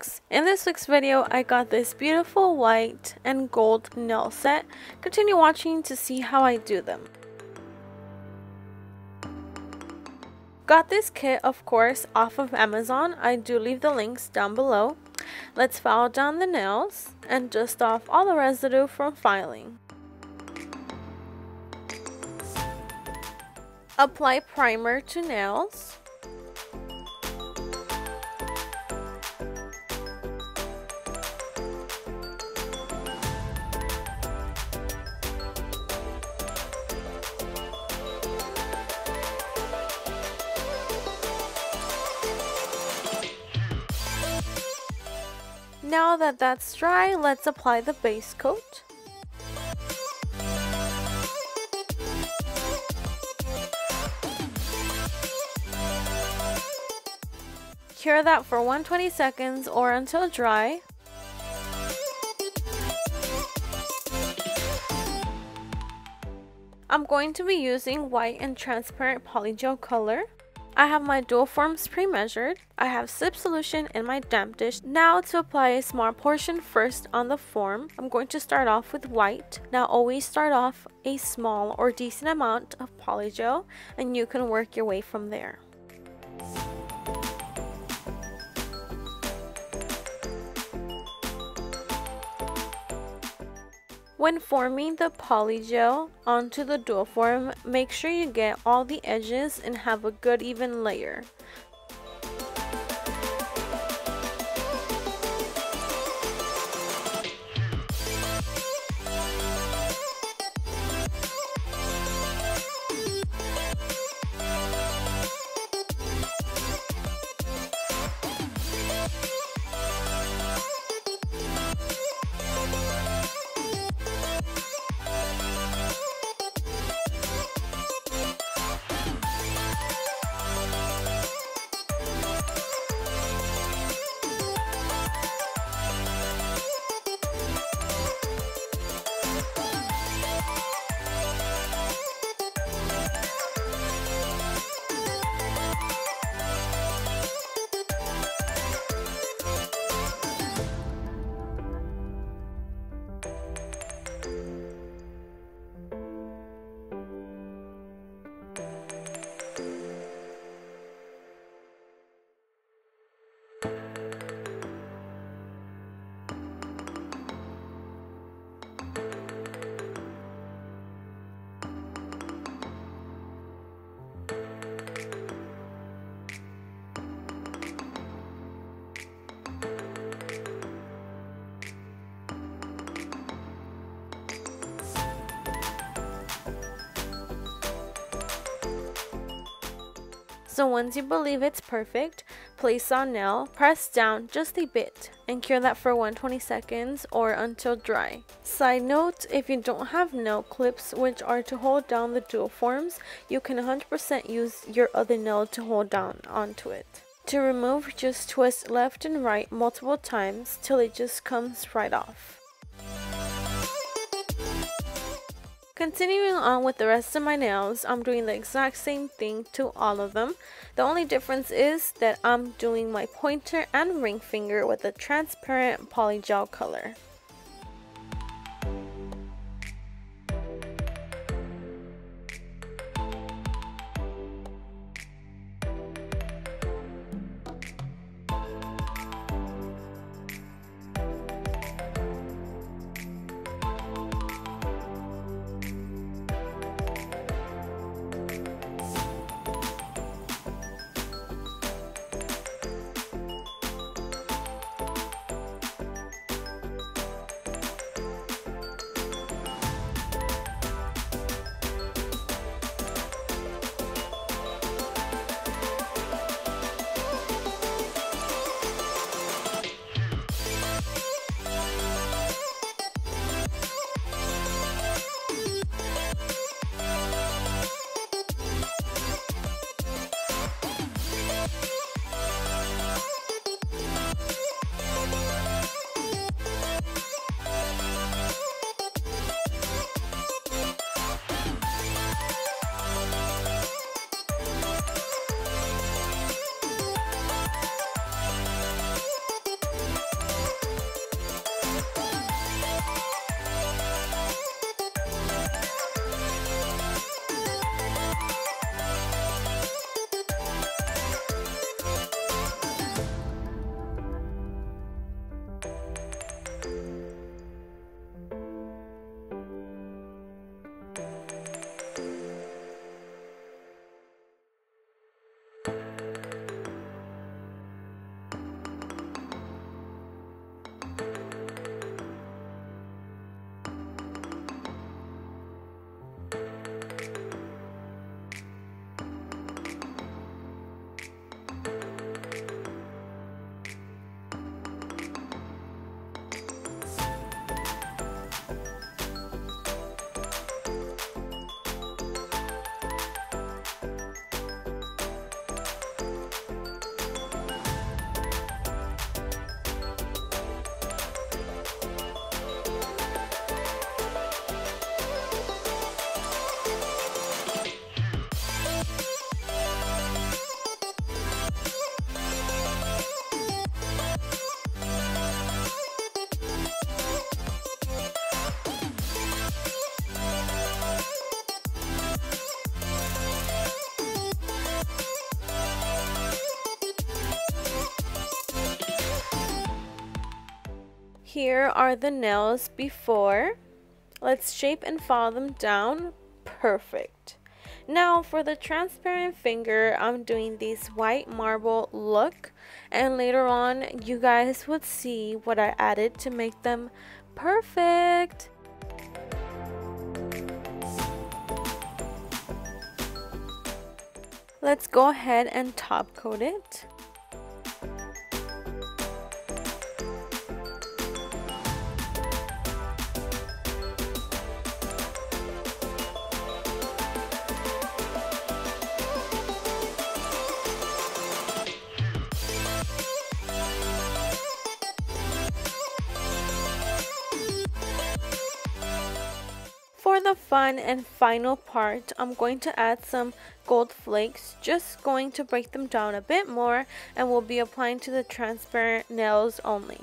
Monarchs. In this week's video, I got this beautiful white and gold nail set. Continue watching to see how I do them. Got this kit, of course, off of Amazon. I do leave the links down below. Let's file down the nails and dust off all the residue from filing. Apply primer to nails. Now that that's dry, let's apply the base coat. Cure that for 120 seconds or until dry. I'm going to be using white and transparent PolyGel color. I have my dual forms pre-measured. I have sip solution in my damp dish. Now to apply a small portion first on the form, I'm going to start off with white. Now always start off a small or decent amount of PolyGel and you can work your way from there. When forming the PolyGel onto the dual form, make sure you get all the edges and have a good even layer. So once you believe it's perfect, place on nail, press down just a bit, and cure that for 120 seconds or until dry. Side note, if you don't have nail clips which are to hold down the dual forms, you can 100% use your other nail to hold down onto it. To remove, just twist left and right multiple times till it just comes right off. Continuing on with the rest of my nails, I'm doing the exact same thing to all of them. The only difference is that I'm doing my pointer and ring finger with a transparent PolyGel color. Here are the nails before. Let's shape and file them down. Perfect. Now for the transparent finger, I'm doing this white marble look, and later on you guys would see what I added to make them perfect. Let's go ahead and top coat it. For the fun and final part, I'm going to add some gold flakes, just going to break them down a bit more, and we'll be applying to the transparent nails only.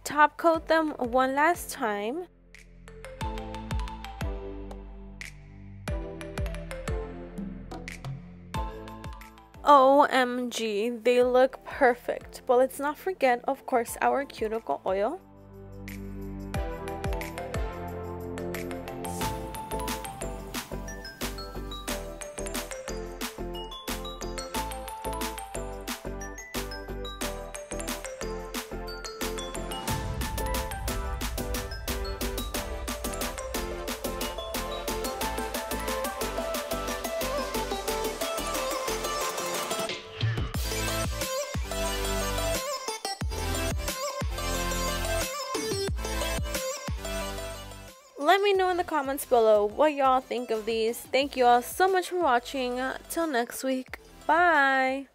Top coat them one last time. OMG, they look perfect. But let's not forget, of course, our cuticle oil. Let me know in the comments below what y'all think of these. Thank you all so much for watching. Till next week. Bye!